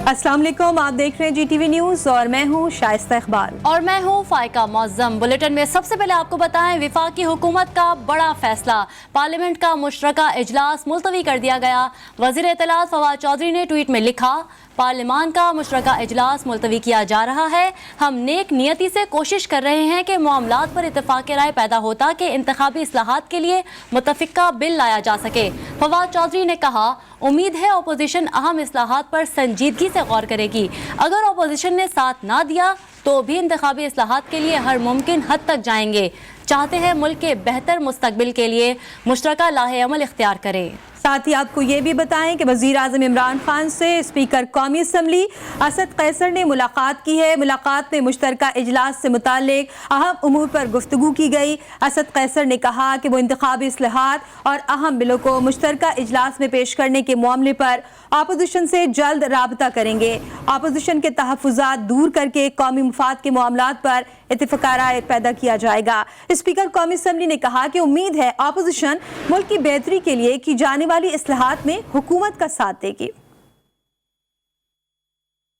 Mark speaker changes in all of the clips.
Speaker 1: अस्सलाम वालेकुम, आप देख रहे हैं GTV न्यूज़ और मैं हूं शाइस्ता इकबाल
Speaker 2: और मैं हूं फाइका मौज़म। बुलेटिन में सबसे पहले आपको बताएं, विफाकी हुकूमत का बड़ा फैसला, पार्लियामेंट का मुश्तरका इजलास मुलतवी कर दिया गया। वज़ीर इत्तलात फवाद चौधरी ने ट्वीट में लिखा, पार्लियामान का मुश्तरका इजलास मुलतवी किया जा रहा है। हम नेक नियति से कोशिश कर रहे हैं कि मामलात पर इत्तफाक राय पैदा होता कि इंतखाबी इस्लाहात के लिए मुतफ़िका बिल लाया जा सके। फवाद चौधरी ने कहा, उम्मीद है अपोजिशन अहम इस्लाहात पर संजीदगी से गौर करेगी। अगर अपोजिशन ने साथ ना दिया तो भी इंतखाबी इस्लाहात के लिए हर मुमकिन हद तक जाएंगे। चाहते हैं मुल्क के बेहतर मुस्तकबिल के लिए मुश्तरका लाहे अमल इख्तियार करें।
Speaker 1: साथ ही आपको ये भी बताएं कि वज़ीर आज़म इमरान खान से स्पीकर कौमी असम्बली असद कैसर ने मुलाकात की है। मुलाकात में मुश्तरका इजलास से मुताल्लिक अहम उमूर पर गुफ्तगू की गई। असद कैसर ने कहा कि वो इंतखाबी इस्लाहात और अहम बिलों को मुश्तरका इजलास में पेश करने के मामले पर अपोजिशन से जल्द राबता करेंगे। अपोजिशन के तहफ़्फ़ुज़ात दूर करके कौमी मुफाद के मामलात पर इत्तफ़ाक़ राय पैदा किया जाएगा। स्पीकर कौमी असम्बली ने कहा कि उम्मीद है अपोजिशन मुल्क की बेहतरी के लिए की जाने वाली इस्लाहात में हुकूमत का साथ देगी।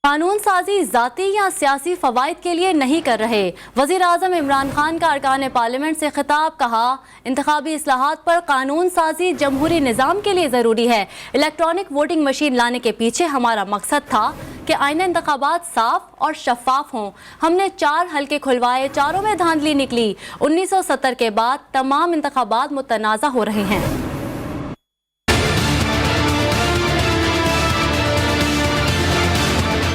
Speaker 2: कानून साजी जाती या सियासी फवाइद के लिए नहीं कर रहे। वज़ीर आज़म इमरान खान का अरकान पार्लियामेंट से खिताब, कहा, इंतखाबी इस्लाहात पर कानून साजी जमहूरी निज़ाम के लिए ज़रूरी है। इलेक्ट्रॉनिक वोटिंग मशीन लाने के पीछे हमारा मकसद था कि आइंदा इंतखाबात साफ और शफाफ हों। हमने 4 हल्के खुलवाए, चारों में धांधली निकली। 1970 के बाद तमाम इंतखाबात मुतनाज़ा हो रहे हैं।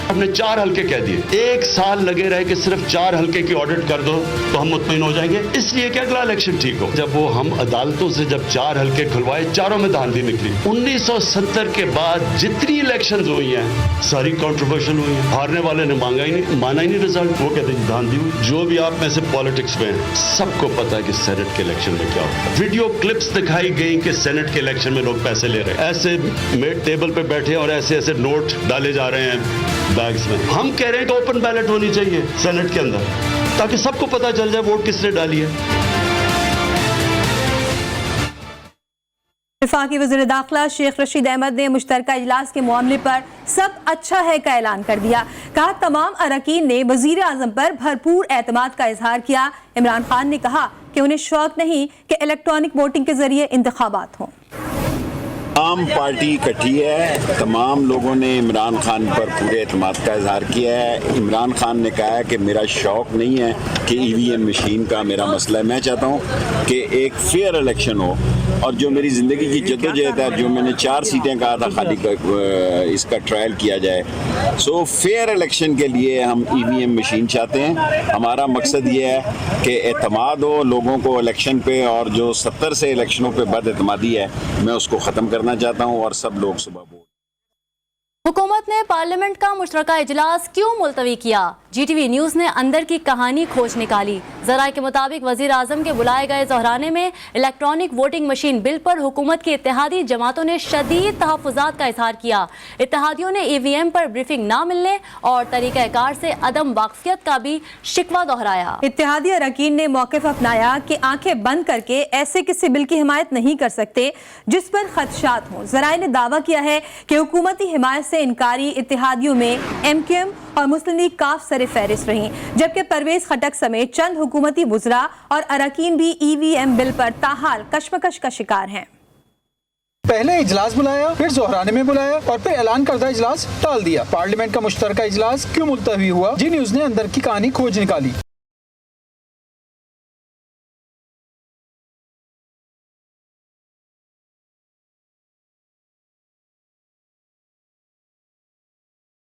Speaker 3: हमने 4 हल्के कह दिए, 1 साल लगे रहे कि सिर्फ 4 हल्के की ऑडिट कर दो तो हम मुतमईन हो जाएंगे, इसलिए कि अगला इलेक्शन ठीक हो। जब वो हम अदालतों से जब 4 हल्के खुलवाए, चारों में धांधली निकली। 1970 के बाद जितनी इलेक्शन हुई हैं सारी कंट्रोवर्शियल हुई हैं। हारने वाले ने माना ही नहीं रिजल्ट। वो कहते हैं धांधली हुई। जो भी आप में से पॉलिटिक्स में है, सबको पता है कि सेनेट के इलेक्शन में क्या होता है। वीडियो क्लिप्स दिखाई गई कि सेनेट के इलेक्शन में लोग पैसे ले रहे हैं, ऐसे टेबल पे बैठे और ऐसे ऐसे नोट डाले जा रहे हैं बैग्स में। हम कह रहे हैं कि ओपन बैलेट होनी चाहिए सेनेट के अंदर, ताकि सबको पता चल जाए वोट किसने डाली है।
Speaker 1: वफाकी वज़ीर दाखिला शेख रशीद अहमद ने मुश्तरका इजलास के मामले पर सब अच्छा है का ऐलान कर दिया। कहा, तमाम अरकान ने वज़ीर आज़म पर भरपूर एतमाद का इजहार किया। इमरान खान ने कहा कि उन्हें शौक नहीं कि इलेक्ट्रॉनिक वोटिंग के जरिए इंतखाबात हों।
Speaker 4: तमाम पार्टी इकट्ठी है, तमाम लोगों ने इमरान खान पर पूरे एतमाद का इजहार किया है। इमरान खान ने कहा है कि मेरा शौक़ नहीं है कि EVM मशीन का मेरा मसला है। मैं चाहता हूँ कि एक फेयर इलेक्शन हो, और जो मेरी ज़िंदगी की जद्दोजहद है, जो मैंने 4 सीटें कहा था खाली इसका ट्रायल किया जाए। सो फेयर इलेक्शन के लिए हम EVM मशीन चाहते हैं। हमारा मकसद ये है कि एतमाद हो लोगों को इलेक्शन पे, और जो 70 से इलेक्शनों पे बदएतमादी है मैं उसको ख़त्म करना चाहता हूं, और सब लोग सुबह वोट।
Speaker 2: हुकूमत ने पार्लियामेंट का मुश्तरका इजलास क्यों मुलतवी किया? GTV न्यूज़ ने अंदर की कहानी खोज निकाली। ज़राए के मुताबिक वज़ीर आज़म के बुलाए गए ज़हराने में इलेक्ट्रॉनिक वोटिंग मशीन बिल पर हुकूमत की इत्तेहादी जमातों ने शदीद तहफ़्फ़ुज़ात का इजहार किया। इत्तेहादियों ने EVM पर ब्रीफिंग ना मिलने और तरीक़ाकार से अदम वाक़फ़ियत का भी शिकवा दोहराया।
Speaker 1: इत्तेहादी अरकान ने मौक़िफ़ अपनाया कि आंखें बंद करके ऐसे किसी बिल की हिमायत नहीं कर सकते जिस पर खदशात हों। ज़राए ने दावा किया है कि हुकूमती हिमायत से इनकारी इत्तेहादियों में MQM और मुस्लिम लीग काफ सरे फहरिस्त रही, जबकि परवेज खटक समेत चंद हुकूमती वुज़रा और अरकान भी EVM बिल पर ताहाल कशमकश का शिकार हैं।
Speaker 5: पहले इजलास बुलाया, फिर ज़ोहराने में बुलाया और फिर ऐलान करदा इजलास टाल दिया। पार्लियामेंट का मुश्तरका इजलास क्यों मुलतवी हुआ? जी न्यूज़ ने अंदर की कहानी खोज निकाली।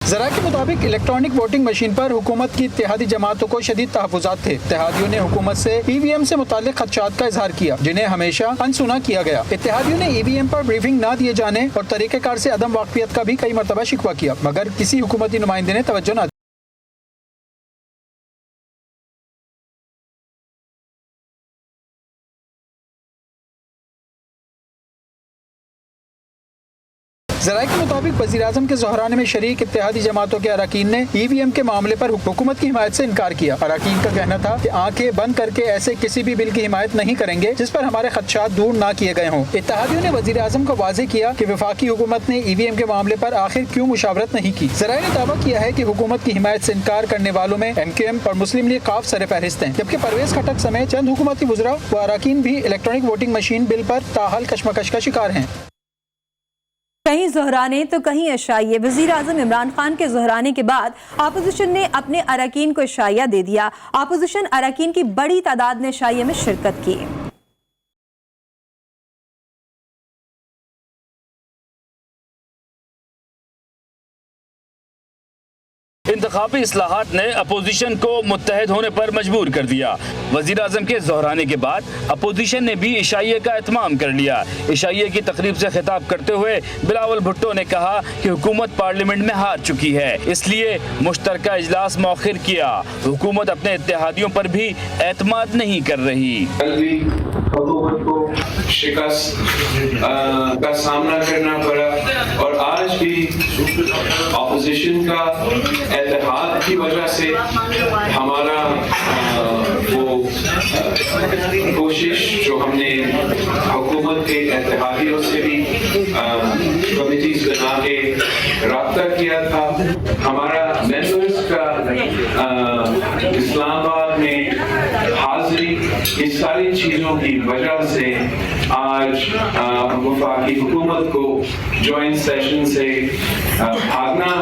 Speaker 5: ज़रा के मुताबिक इलेक्ट्रॉनिक वोटिंग मशीन पर हुकूमत की इत्तेहादी जमातों को शदीद तहफ़्फ़ुज़ात थे। इत्तेहादियों ने हुकूमत से EVM से मुताल्लिक़ खदशात का इजहार किया, जिन्हें हमेशा अनसुना किया गया। इत्तेहादियों ने EVM पर ब्रीफिंग न दिए जाने और तरीक़ेकार से अदम वाक़फ़ियत का भी कई मरतबा शिकवा किया, मगर किसी हुकूमती नुमाइंदे ने तवज्जो न दी। जराये के मुताबिक वज़ीर-ए-आज़म के ज़हराने में शरीक इत्तेहादी जमातों के अरकान ने EVM के मामले पर हुकूमत की हिमायत से इनकार किया। अरकान का कहना था कि आंखें बंद करके ऐसे किसी भी बिल की हिमायत नहीं करेंगे जिस पर हमारे खदशात दूर न किए गए हों। इत्तेहादियों ने वज़ीर-ए-आज़म को वाज़ेह किया कि वफाकी हुकूमत ने EVM के मामले पर आखिर क्यों मुशावरत नहीं की। जराये ने दावा किया है कि हुकूमत की हिमायत से इनकार करने वालों में MQM और मुस्लिम लीग काफ सरफहरिस्त हैं, जबकि परवेज खटक समेत चंद हुकूमती वुज़रा व अरकान भी इलेक्ट्रॉनिक वोटिंग मशीन बिल पर ताहाल कशमकश का शिकार हैं।
Speaker 1: कहीं ज़हराने तो कहीं इशाइये। वज़ीर-ए-आज़म इमरान खान के ज़हराने के बाद अपोजिशन ने अपने अरकान को इशाइया दे दिया। अपोजिशन अरकान की बड़ी तादाद ने इशाइये में शिरकत की।
Speaker 6: इंतखाबी इस्लाहात ने अपोजिशन को मुत्तहद होने पर मजबूर कर दिया। वज़ीर आज़म के ज़हराने के बाद अपोजिशन ने भी इशाइये का एहतमाम कर लिया। इशाइये की तकरीब से खिताब करते हुए बिलावल भुट्टो ने कहा कि हुकूमत पार्लियामेंट में हार चुकी है, इसलिए मुश्तरका इजलास मौखिर किया। हुकूमत अपने इत्तेहादियों पर भी एतमाद नहीं कर रही।
Speaker 7: हुकूमत को शिकस्त का सामना करना पड़ा और आज भी ऑपोजिशन का इत्तेहाद की वजह से हमारा वो कोशिश जो हमने हुकूमत के इत्तेहादियों से भी कमिटीज बना के राब्ता किया था, हमारा मेंबर्स का इस्लामाबाद में हाजिरी, इस सारी चीजों की वजह से आज वफाकी हुकूमत को जॉइंट सेशन से भागना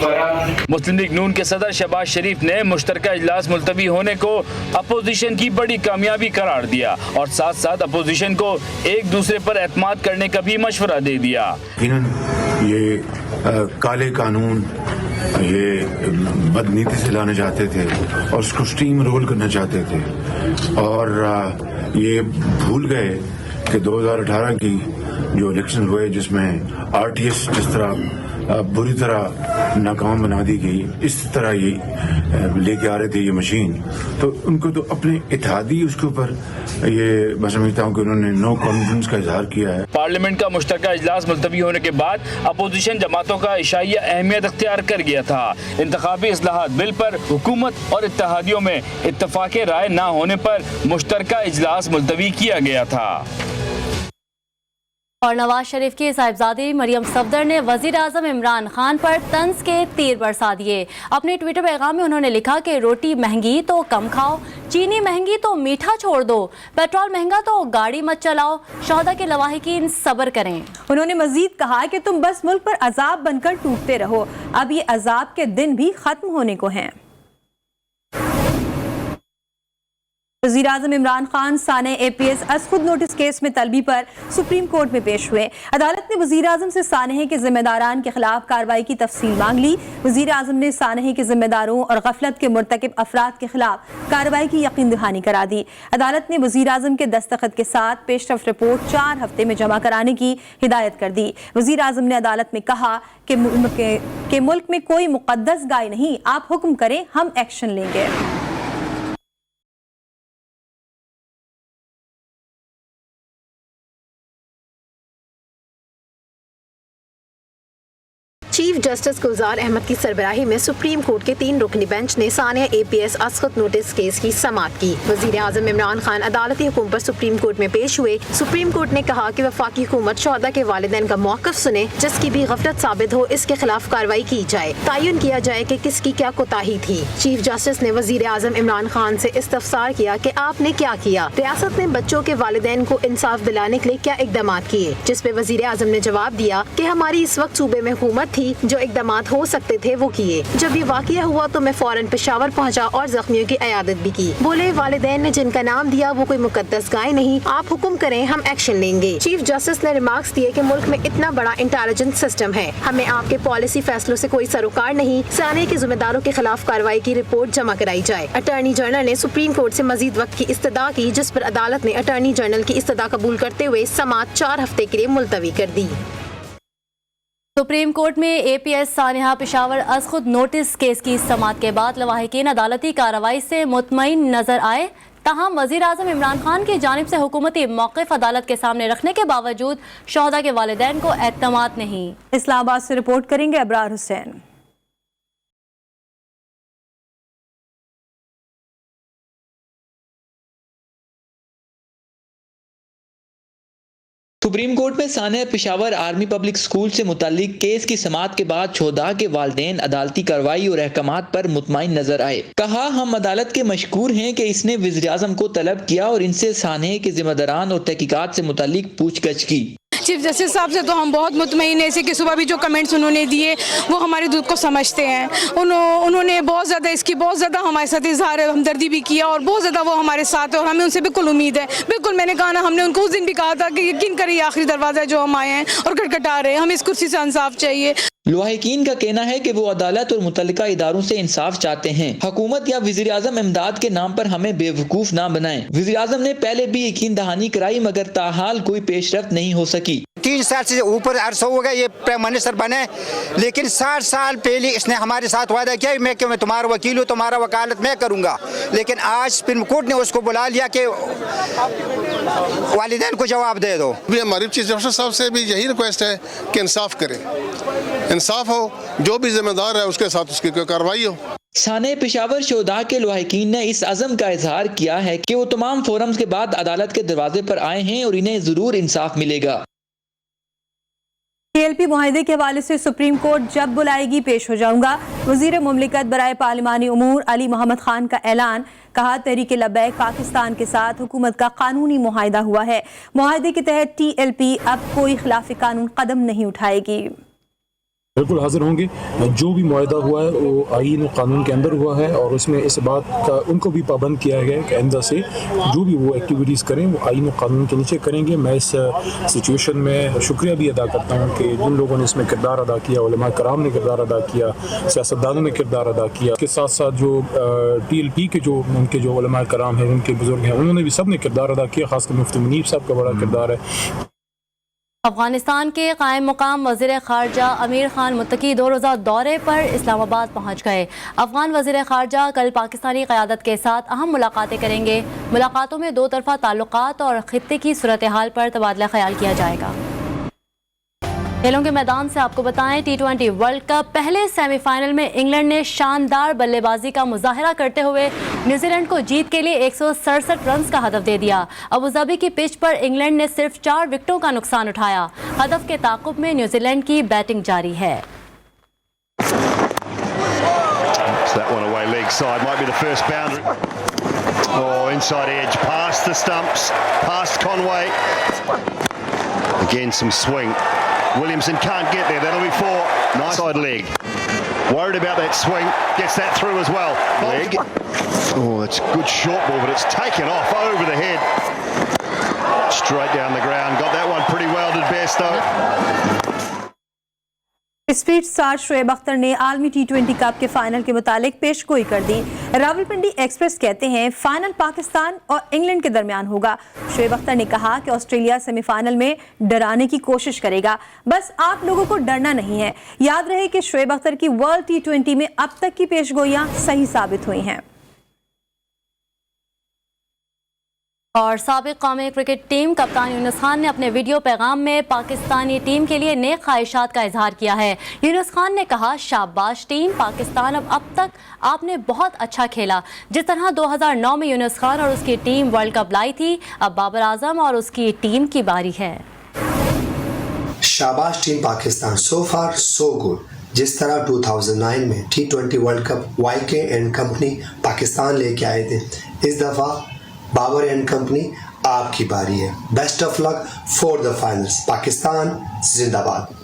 Speaker 7: पड़ा।
Speaker 6: मुस्लिम लीग नून के सदर शहबाज शरीफ ने मुश्तरका इजलास मुलतवी होने को अपोजिशन की बड़ी कामयाबी करार दिया और साथ साथ अपोजिशन को एक दूसरे पर एतमाद करने का भी मशवरा दे दिया।
Speaker 8: ये काले कानून ये बदनीति से लाना चाहते थे और उसको स्टीम रोल करना चाहते थे और ये भूल गए कि 2018 की जो इलेक्शन हुए जिसमें RTS जिस तरह बुरी तरह नाकाम बना दी गई, इस तरह ये लेके आ रहे थे ये मशीन, तो उनको तो अपने इत्तेहादी उसके ऊपर ये मैं समझता हूँ कि उन्होंने नो कॉन्फिडेंस का इजहार किया है।
Speaker 6: पार्लियामेंट का मुश्तरका इजलास मुलतवी होने के बाद अपोजिशन जमातों का इशाइया अहमियत अख्तियार कर गया था। इंतखाबी इस्लाहात बिल पर हुकूमत और इत्तेहादियों में इत्तफाक राय न होने पर मुश्तरका इजलास मुलतवी किया गया था।
Speaker 2: और नवाज शरीफ की साहिबजादी मरियम सफदर ने वजीर आजम इमरान खान पर तंज के तीर बरसा दिए। अपने ट्विटर पैगाम में उन्होंने लिखा कि रोटी महंगी तो कम खाओ, चीनी महंगी तो मीठा छोड़ दो, पेट्रोल महंगा तो गाड़ी मत चलाओ, शोहदा के लवाहिकीन सब्र करें।
Speaker 1: उन्होंने मजीद कहा कि तुम बस मुल्क पर अजाब बनकर टूटते रहो, अब ये अजाब के दिन भी खत्म होने को हैं। वज़ीर आज़म इमरान खान साने APS असखुद नोटिस केस में तलबी पर सुप्रीम कोर्ट में पेश हुए। अदालत ने वज़ीर आज़म से सानहे के जिम्मेदारान के खिलाफ कार्रवाई की तफसील मांग ली। वज़ीर आज़म ने सानहे के जिम्मेदारों और गफलत के मुर्तकिब अफराद के खिलाफ कार्रवाई की यकीन दहानी करा दी। अदालत ने वज़ीर आज़म के दस्तखत के साथ पेशरफ रिपोर्ट 4 हफ्ते में जमा कराने की हिदायत कर दी। वज़ीर आज़म ने अदालत में कहा कि मुल्क में कोई मुक़द्दस गाय नहीं, आप हुक्म करें, हम एक्शन लेंगे।
Speaker 9: चीफ जस्टिस गुलजार अहमद की सरबराही में सुप्रीम कोर्ट के 3 रुकनी बेंच ने सानिया APS असखुद नोटिस केस की समाअत की। वजीर आजम इमरान खान अदालती हुक्म पर सुप्रीम कोर्ट में पेश हुए। सुप्रीम कोर्ट ने कहा कि वफाकी हुकूमत शोहदा के वालिदैन का मौक़िफ़ सुने, जिसकी भी गफलत साबित हो इसके खिलाफ कार्रवाई की जाए, तयन किया जाए कि किसकी क्या कोताही थी। चीफ जस्टिस ने वजीर आजम इमरान खान से इस्तफसार किया कि आपने क्या किया, रियासत ने बच्चों के वालिदैन को इंसाफ दिलाने के लिए क्या इकदाम किए, जिस पे वजीर आजम ने जवाब दिया कि हमारी इस वक्त सूबे में हुकूमत थी, जो इकदामात हो सकते थे वो किए। जब ये वाकया हुआ तो मैं फौरन पेशावर पहुंचा और जख्मियों की इयादत भी की। बोले वालिदैन ने जिनका नाम दिया वो कोई मुकद्दस गाय नहीं, आप हुक्म करें, हम एक्शन लेंगे। चीफ जस्टिस ने रिमार्क्स दिए कि मुल्क में इतना बड़ा इंटेलिजेंस सिस्टम है, हमें आपके पॉलिसी फैसलों से कोई सरोकार नहीं, साने के जिम्मेदारों के खिलाफ कार्रवाई की रिपोर्ट जमा कराई जाए। अटॉर्नी जनरल ने सुप्रीम कोर्ट से मजीद वक्त की इस्तदा की, जिस पर अदालत ने अटॉर्नी जनरल की इस्तदा कबूल करते हुए समाअत 4 हफ्ते के लिए मुलतवी कर दी।
Speaker 2: सुप्रीम कोर्ट में APS सानिया पेशावर असखुद नोटिस केस की समाअत के बाद लवाहिकीन अदालती कार्रवाई से मुतमईन नजर आए। ताहम वज़ीर-ए-आज़म इमरान खान की जानिब से हुकूमती मौक़िफ़ अदालत के सामने रखने के बावजूद शोहदा के वालिदैन को एतमाद नहीं।
Speaker 1: इस्लामाबाद से रिपोर्ट करेंगे अबरार हुसैन।
Speaker 10: सुप्रीम कोर्ट में Sania Peshawar army public school से मुताल्लिक केस की समाअत के बाद शोहदा के वालिदैन अदालती कार्रवाई और अहकामात पर मुतमईन नजर आए। कहा, हम अदालत के मशकूर हैं कि इसने वज़ीर-ए-आज़म को तलब किया और इनसे सानिया के जिम्मेदारान और तहकीकात से मुताल्लिक पूछगछ की।
Speaker 11: चीफ जस्टिस साहब से तो हम बहुत मुतमईन हैं कि सुबह भी जो कमेंट्स उन्होंने दिए वो हमारे दूध को समझते हैं। उन्होंने बहुत ज़्यादा हमारे साथ इजहार हमदर्दी भी किया और बहुत ज़्यादा वो हमारे साथ है और हमें उनसे बिल्कुल उम्मीद है। बिल्कुल मैंने कहा ना, हमने उनको उस दिन भी कहा था कि यकीन करिए आखिरी दरवाज़ा जो हम आए हैं और खटखटा रहे हैं, हमें इस कुर्सी से इंसाफ चाहिए।
Speaker 10: लवाहिकीन का कहना है कि वो अदालत और मुतल्लिका इदारों से इंसाफ चाहते हैं। हुकूमत या वज़ीर-ए-आज़म इमदाद के नाम पर हमें बेवकूफ ना बनाएं। वज़ीर-ए-आज़म ने पहले भी यकीन दहानी कराई मगर ताहाल कोई पेशरफ्त नहीं हो सकी।
Speaker 12: 3 साल से ऊपर अरसा हो गया ये प्राइम मिनिस्टर बने, लेकिन 60 साल पहले इसने हमारे साथ वादा किया मैं तुम्हारा वकील हूँ, तुम्हारा वकालत मैं करूँगा। लेकिन आज सुप्रीम कोर्ट ने उसको बुला लिया कि वालिदैन को जवाब दे दो।
Speaker 13: भी हमारी चीफ जस्टिस साहब से भी यही रिक्वेस्ट है कि इंसाफ करें, इंसाफ हो, जो भी जिम्मेदार है उसके साथ उसकी कोई कार्रवाई हो।
Speaker 10: सानिया पेशावर शोहदा के लवाहिकीन ने इस अज़म का इजहार किया है कि वो तमाम फोरम्स के बाद अदालत के दरवाजे पर आए हैं और इन्हें जरूर इंसाफ मिलेगा।
Speaker 1: TLP मुआहिदे के हवाले से सुप्रीम कोर्ट जब बुलाएगी पेश हो जाऊंगा। वजीर मुमलिकत बराए पार्लिमानी उमूर अली मोहम्मद खान का ऐलान। कहा, तहरीक लब्बैक पाकिस्तान के साथ हुकूमत का कानूनी मुआहिदा हुआ है। मुआहिदे के तहत TLP अब कोई खिलाफ कानून कदम नहीं उठाएगी।
Speaker 14: बिल्कुल हाजिर होंगे। जो भी मुआहिदा हुआ है वो आईन और कानून के अंदर हुआ है और उसमें इस बात का उनको भी पाबंद किया गया है कि आइंदा से जो भी वो एक्टिविटीज़ करें वो आईन और कानून के नीचे करेंगे। मैं इस सिचुएशन में शुक्रिया भी अदा करता हूँ कि जिन लोगों ने इसमें किरदार अदा किया, उलमा कराम ने किरदार अदा किया, सियासतदानों ने किरदार अदा किया। इसके साथ साथ जो TLP के जो उनके जो उलमा कराम हैं, उनके बुजुर्ग हैं, उन्होंने भी सब ने किरदार अदा किया। खासकर मुफ्ती मुनीब साहब का बड़ा किरदार है।
Speaker 2: अफगानिस्तान के कायम मुकाम वज़ीर ख़ारजा अमीर खान मुत्तकी 2 रोज़ा दौरे पर इस्लामाबाद पहुँच गए। अफगान वज़ीर ख़ारजा कल पाकिस्तानी क़यादत के साथ अहम मुलाकातें करेंगे। मुलाकातों में 2 तरफ़ा ताल्लुकात और ख़ित्ते की सूरत हाल पर तबादला ख्याल किया जाएगा। खेलों के मैदान से आपको बताएं, T20 वर्ल्ड कप पहले सेमीफाइनल में इंग्लैंड ने शानदार बल्लेबाजी का मुजाहरा करते हुए न्यूजीलैंड को जीत के लिए 167 रन का हदफ दे दिया। अबूधाबी की पिच पर इंग्लैंड ने सिर्फ 4 विकेटों का नुकसान उठाया। हदफ के ताक़ुब में न्यूजीलैंड की बैटिंग जारी है।
Speaker 15: Williamson can't get there. That'll be 4. Nice side leg. Worried about that swing. Gets that through as well. Leg. Oh, it's a good short ball, but it's taken off over the head. Straight down the ground. Got that one pretty well, did Bairstow.
Speaker 1: Speed star Shoaib Akhtar ने आलमी T20 cup के final के मुतालिक पेशगोई कर दी। Rawalpindi express कहते हैं final Pakistan और England के दरमियान होगा। शोएब अख्तर ने कहा कि ऑस्ट्रेलिया सेमीफाइनल में डराने की कोशिश करेगा, बस आप लोगों को डरना नहीं है। याद रहे कि शोएब अख्तर की वर्ल्ड T20 में अब तक की पेशगोइयां सही साबित हुई हैं।
Speaker 2: और साबिक कौमी क्रिकेट टीम कप्तान यूनुस खान ने अपने वीडियो पैगाम में पाकिस्तानी टीम के लिए नेक ख्वाहिशात का इजहार किया है। यूनुस खान ने कहा, शाबाश टीम पाकिस्तान, अब तक आपने बहुत अच्छा खेला। जिस तरह 2009 में यूनुस खान और उसकी टीम वर्ल्ड कप लाई थी, अब बाबर आजम और उसकी टीम की बारी है।
Speaker 16: शाबाश टीम पाकिस्तान, सो फार सो गुड। जिस तरह 2009 में T20 world cup YK and company Pakistan लेके आए थे, इस दफ़ा बाबर एंड कंपनी आपकी बारी है। Best of luck for the finals. Pakistan जिंदाबाद।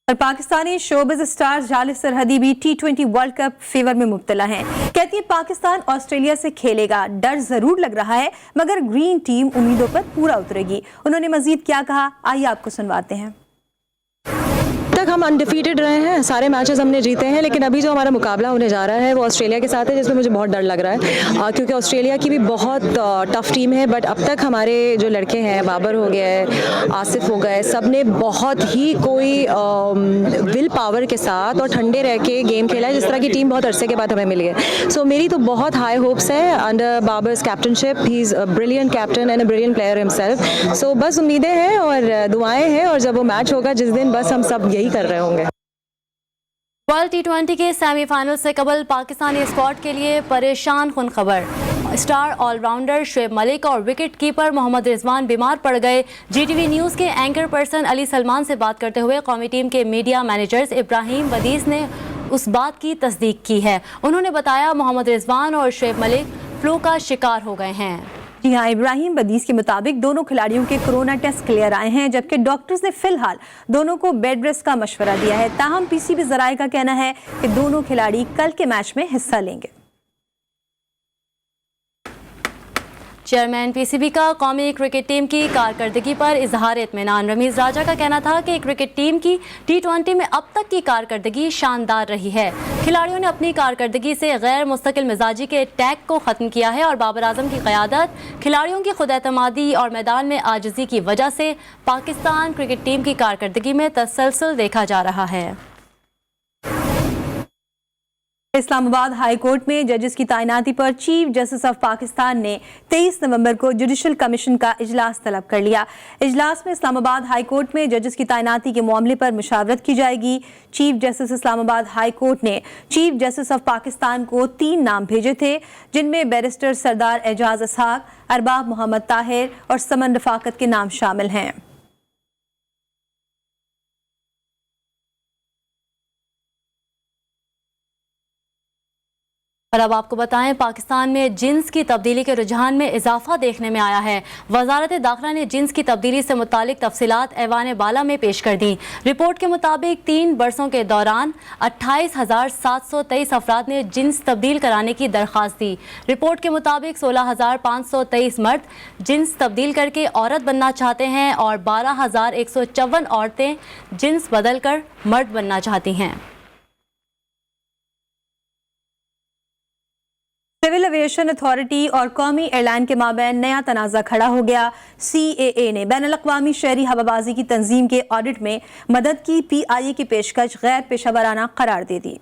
Speaker 1: और पाकिस्तानी शोबिज स्टार जालिस सरहदी भी T20 वर्ल्ड कप फीवर में मुब्तला हैं। कहती है पाकिस्तान ऑस्ट्रेलिया से खेलेगा, डर जरूर लग रहा है मगर ग्रीन टीम उम्मीदों पर पूरा उतरेगी। उन्होंने मजीद क्या कहा, आइए आपको सुनवाते हैं।
Speaker 11: तक
Speaker 17: हम अनडिफीटेड रहे हैं, सारे मैचेस हमने जीते हैं, लेकिन अभी जो हमारा मुकाबला होने जा रहा है वो ऑस्ट्रेलिया के साथ है, जिसमें मुझे बहुत डर लग रहा है, क्योंकि ऑस्ट्रेलिया की भी बहुत टफ टीम है। बट अब तक हमारे जो लड़के हैं, बाबर हो गए, आसिफ हो गए, सब ने बहुत ही कोई विल पावर के साथ और ठंडे रह के गेम खेला है, जिस तरह की टीम बहुत अरसे के बाद हमें मिली है। सो मेरी तो बहुत हाई होप्स है under Babar's captaincy. He is a brilliant captain and a brilliant player himself. So बस उम्मीदें हैं और दुआएं हैं, और जब वो मैच होगा जिस दिन, बस हम सब यही कर रहे होंगे।
Speaker 2: वर्ल्ड टी20 के सेमीफाइनल से कबल पाकिस्तानी स्क्वाड के लिए परेशान कुन खबर। स्टार ऑलराउंडर शुएब मलिक और विकेट कीपर मोहम्मद रिजवान बीमार पड़ गए। जीटीवी न्यूज़ के एंकर पर्सन अली सलमान से बात करते हुए कौमी टीम के मीडिया मैनेजर्स इब्राहिम वदीस ने उस बात की तस्दीक की है। उन्होंने बताया मोहम्मद रिजवान और शुएब मलिक फ्लू का शिकार हो गए हैं।
Speaker 1: जी हाँ, इब्राहिम बदीस के मुताबिक दोनों खिलाड़ियों के कोरोना टेस्ट क्लियर आए हैं, जबकि डॉक्टर्स ने फिलहाल दोनों को बेड रेस्ट का मशवरा दिया है। ताहम पीसीबी ज़राए का कहना है कि दोनों खिलाड़ी कल के मैच में हिस्सा लेंगे।
Speaker 2: चेयरमैन पीसीबी का कौमी क्रिकेट टीम की कारकर्दगी पर इजहार इत्मीनान। रमीज राजा का कहना था कि क्रिकेट टीम की टी20 में अब तक की कारकर्दगी शानदार रही है। खिलाड़ियों ने अपनी कारकर्दगी से गैर मुस्तकिल मिजाजी के टैग को ख़त्म किया है और बाबर आजम की क़यादत, खिलाड़ियों की खुद एतमादी और मैदान में आजिज़ी की वजह से पाकिस्तान क्रिकेट टीम की कारकर्दगी में तसलसल देखा जा रहा है।
Speaker 1: इस्लामाबाद हाई कोर्ट में जजेस की तैनाती पर चीफ जस्टिस ऑफ पाकिस्तान ने 23 नवंबर को जुडिशल कमीशन का इजलास तलब कर लिया। इजलास में इस्लामाबाद हाई कोर्ट में जजेस की तैनाती के मामले पर मुशावरत की जाएगी। Chief justice Islamabad high court ने चीफ जस्टिस ऑफ पाकिस्तान को 3 नाम भेजे थे, जिनमें बैरिस्टर सरदार एजाज इसहाक, अरबाब मोहम्मद ताहिर और समन रफाकत के नाम शामिल हैं।
Speaker 2: और अब आपको बताएं, पाकिस्तान में जिन्स की तब्दीली के रुझान में इजाफा देखने में आया है। वजारत दाखिला ने जिन्स की तब्दीली से मुतालिक तफसीलात ऐवान बाला में पेश कर दी। रिपोर्ट के मुताबिक 3 बरसों के दौरान 28,723 अफराद ने जिन्स तब्दील कराने की दरख्वास्त दी। रिपोर्ट के मुताबिक 16,523 मर्द जिन्स तब्दील करके औरत बनना चाहते हैं और 12,154 औरतें जिन्स बदल कर मर्द बनना चाहती हैं।
Speaker 1: सिविल एविएशन अथॉरिटी और कौमी एयरलाइन के माबैन नया तनाज़ा खड़ा हो गया। CAA ने बैनुल-अक़वामी शहरी हवाबाजी की तंजीम के ऑडिट में मदद की PIA की पेशकश गैर पेशेवराना करार दे दी।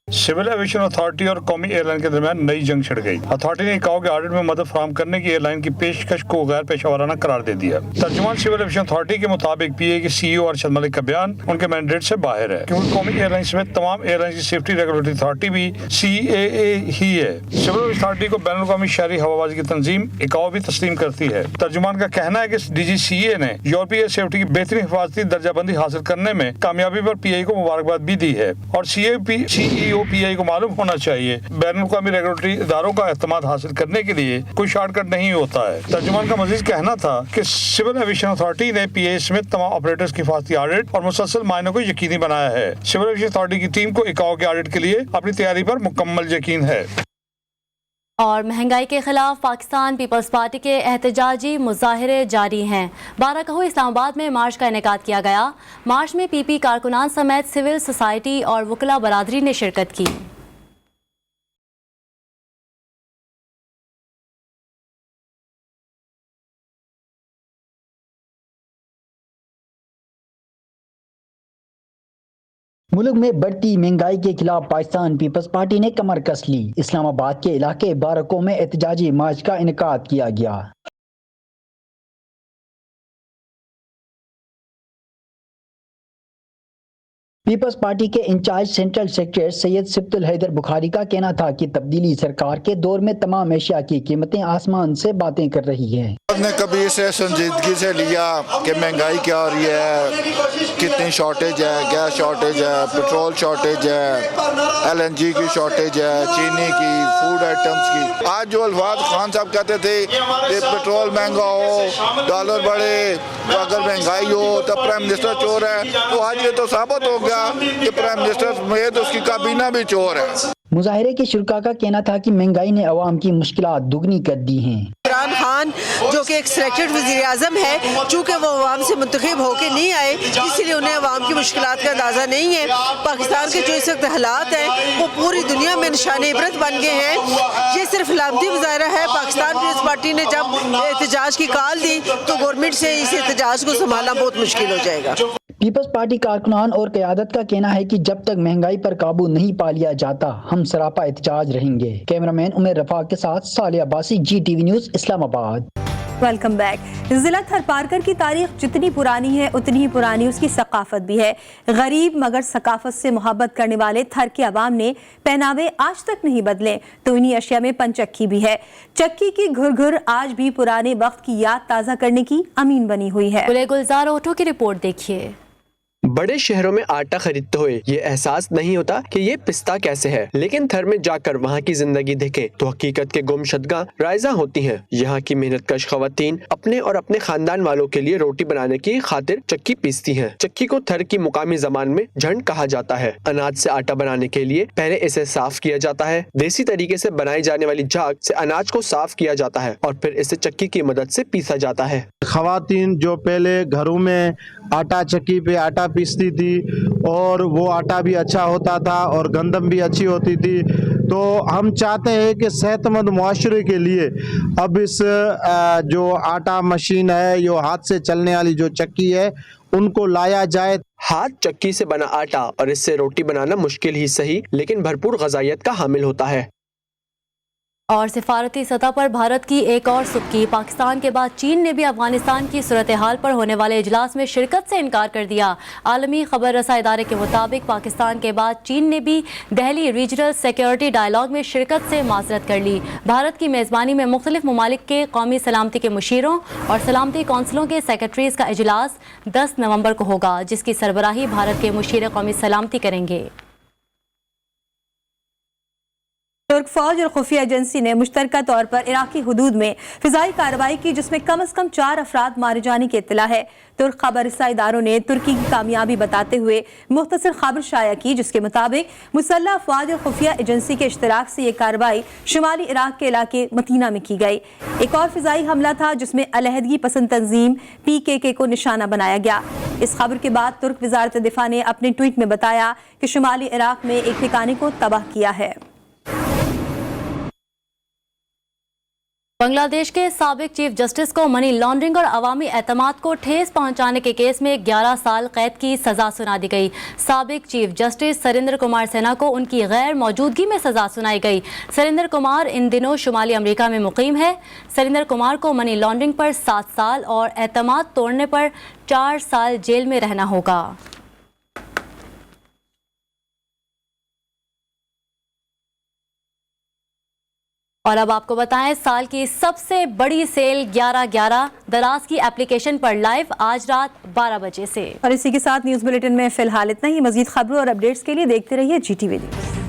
Speaker 14: सिविल एविएशन अथॉरिटी और कौमी एयरलाइन के दरमियान नई जंग छिड़ गई। अथॉरिटी ने कहा कि ऑडिट में मदद फराहम करने की एयरलाइन की पेशकश को गैर पेशेवराना करार दे दिया। तर्जुमान सिविल एविएशन अथॉरिटी के मुताबिक PIA के CEO अरशद मलिक का बयान उनके मैंडेट से बाहर है, क्योंकि कौमी एयरलाइन समेत तमाम एयरलाइन की सेफ्टी रेगुलेटरी अथॉरिटी भी CAA ही है। सिविल अथॉरिटी को बैनुल-अक़वामी शहरी हवाबाजी की तंजीम ICAO भी तस्लीम करती है। तर्जुमान का कहना है कि DGCA ने यूरोपीय सेफ्टी की बेहतरीन हिफाजती दर्जाबंदी हासिल करने में कामयाबी पर PIA को मुबारकबाद भी दी है और CEO PIA को मालूम होना चाहिए बैनुल-अक़वामी रेगुलेटरी इदारों का एतमाद हासिल करने के लिए कोई शॉर्टकट नहीं होता है। तर्जुमान का मजीद कहना था कि सिविल एविएशन अथॉरिटी ने PIA समेत तमाम ऑपरेटर्स की हिफाजती ऑडिट और मुसलसल मायनों को यकीनी बनाया है। सिविल एविएशन अथॉरिटी की टीम को ICAO के ऑडिट के लिए अपनी तैयारी पर मुकम्मल यकीन है।
Speaker 2: और महंगाई के खिलाफ पाकिस्तान पीपल्स पार्टी के एहतजाजी मुजाहिरे जारी हैं। 12 को इस्लामाबाद में मार्च का इनेकाद किया गया। मार्च में PP कारकुनान समेत सिविल सोसाइटी और वकला बरादरी ने शिरकत की।
Speaker 18: मुल्क में बढ़ती महंगाई के खिलाफ पाकिस्तान पीपल्स पार्टी ने कमर कस ली। इस्लामाबाद के इलाके बारकों में एहतजाजी मार्च का इनेकाद किया गया। पीपल्स पार्टी के incharge central secretary Syed Sibtul Haider Bukhari का कहना था कि तब्दीली सरकार के दौर में तमाम एशिया की कीमतें आसमान से बातें कर रही हैं।
Speaker 19: ने कभी इसे संजीदगी से लिया कि महंगाई क्या हो रही है, कितनी शॉर्टेज है, गैस शॉर्टेज है, पेट्रोल शॉर्टेज है, LNG की शॉर्टेज है, चीनी की, फूड आइटम्स की। आज जो अल्फाज खान साहब कहते थे कि पेट्रोल महंगा हो, डॉलर बढ़े, तो अगर महंगाई हो तो प्राइम मिनिस्टर चोर है, तो आज ये तो साबित हो गया कि प्राइम मिनिस्टर समेत उसकी काबीना भी चोर है।
Speaker 18: मुजाहिरे के शुरका का कहना था कि महंगाई ने अवाम की मुश्किलात दुगनी कर दी हैं।
Speaker 20: इमरान खान जो कि एक सिलेक्टेड वज़ीर आज़म है, चूँकि वो अवाम से मुंतखब होकर नहीं आए इसलिए उन्हें अवाम की मुश्किलात का अंदाज़ा नहीं है। पाकिस्तान के जो इस वक्त हालात हैं वो पूरी दुनिया में निशान इबरत बन गए हैं। ये सिर्फ लामती मुजाहरा है। पाकिस्तान पीपल्स पार्टी ने जब एहतजाज की कॉल दी तो गवर्नमेंट से इस एहतजाज को संभालना बहुत मुश्किल हो जाएगा।
Speaker 18: पीपल्स पार्टी कारकुनान और क़यादत का कहना है कि जब तक महंगाई पर काबू नहीं पा लिया जाता हम सरापा एहतजाज रहेंगे। कैमरामैन उमर रफाक के साथ Saliya Abbasi, GTV news, Islamabad.
Speaker 1: Welcome back. जिला थरपारकर की तारीख जितनी पुरानी है उतनी ही पुरानी उसकी सकाफत भी है। गरीब मगर सकाफत से मोहब्बत करने वाले थर के अवाम ने पहनावे आज तक नहीं बदले तो इन्हीं अशिया में पंचक्की भी है। चक्की की घुर आज भी पुराने वक्त की याद ताज़ा करने की अमीन बनी हुई है।
Speaker 2: गुलजार ऑटो की रिपोर्ट देखिए।
Speaker 21: बड़े शहरों में आटा खरीदते हुए ये एहसास नहीं होता कि ये पिस्ता कैसे है, लेकिन थर में जाकर वहाँ की जिंदगी देखें तो हकीकत के गुमशुदगा राइजा होती हैं। यहाँ की मेहनतकश खवातीन अपने और अपने खानदान वालों के लिए रोटी बनाने की खातिर चक्की पीसती हैं। चक्की को थर की मुकामी जबान में झंड कहा जाता है। अनाज से आटा बनाने के लिए पहले इसे साफ किया जाता है। देसी तरीके से बनाई जाने वाली झाग से अनाज को साफ किया जाता है और फिर इसे चक्की की मदद से पीसा जाता है।
Speaker 22: खवातीन जो पहले घरों में आटा चक्की पे आटा पीसती थी और वो आटा भी अच्छा होता था और गंदम भी अच्छी होती थी, तो हम चाहते हैं कि सेहतमंद मुआशरे के लिए अब इस जो आटा मशीन है, जो हाथ से चलने वाली जो चक्की है, उनको लाया जाए।
Speaker 21: हाथ चक्की से बना आटा और इससे रोटी बनाना मुश्किल ही सही लेकिन भरपूर ग़िज़ाइयत का हामिल होता है।
Speaker 2: और सिफारती सतह पर भारत की एक और सुबकी। पाकिस्तान के बाद चीन ने भी अफगानिस्तान की सूरत हाल पर होने वाले इजलास में शिरकत से इनकार कर दिया। आलमी खबर रसा इदारे के मुताबिक पाकिस्तान के बाद चीन ने भी दिल्ली रीजनल सिक्योरिटी डायलॉग में शिरकत से माजरत कर ली। भारत की मेज़बानी में मुख्तलिफ ममालिक के कौमी सलामती के मुशीरों और सलामती कौंसलों के सेक्रेटरीज का इजलास 10 नवंबर को होगा, जिसकी सरबराही भारत के मुशीर कौमी सलामती करेंगे।
Speaker 1: तुर्क फौज और खुफिया एजेंसी ने मुश्तरका तौर पर इराकी हुदूद में फिजाई कार्रवाई की जिसमें कम अज कम 4 अफराद मारे जाने की इत्तला है। तुर्क खबर रसा इदारों ने तुर्की की कामयाबी बताते हुए मुख्तसर खबर शाया की जिसके मुताबिक मुसल्लह अफवाज और खुफिया एजेंसी के इश्तराक से ये कार्रवाई शुमाली इराक के इलाके मतीना में की गई। एक और फिजाई हमला था जिसमें अलहदगी पसंद तंजीम PKK को निशाना बनाया गया। इस खबर के बाद तुर्क वजारत दिफा ने अपने ट्वीट में बताया कि शुमाली इराक में एक ठिकाने को तबाह किया है।
Speaker 2: बांग्लादेश के साबिक चीफ जस्टिस को मनी लॉन्ड्रिंग और अवामी एतमाद को ठेस पहुंचाने के केस में 11 साल कैद की सजा सुना दी गई। साबिक चीफ जस्टिस सरिंदर कुमार सिन्हा को उनकी गैर मौजूदगी में सजा सुनाई गई। सरिंदर कुमार इन दिनों शुमाली अमेरिका में मुकीम है। सरिंदर कुमार को मनी लॉन्ड्रिंग पर 7 साल और एतमाद तोड़ने पर 4 साल जेल में रहना होगा। और अब आपको बताएं साल की सबसे बड़ी सेल 11/11 दराज की एप्लीकेशन पर लाइव आज रात 12 बजे से।
Speaker 1: और इसी के साथ न्यूज़ बुलेटिन में फिलहाल इतना ही। मजीद खबरों और अपडेट्स के लिए देखते रहिए GTV न्यूज़।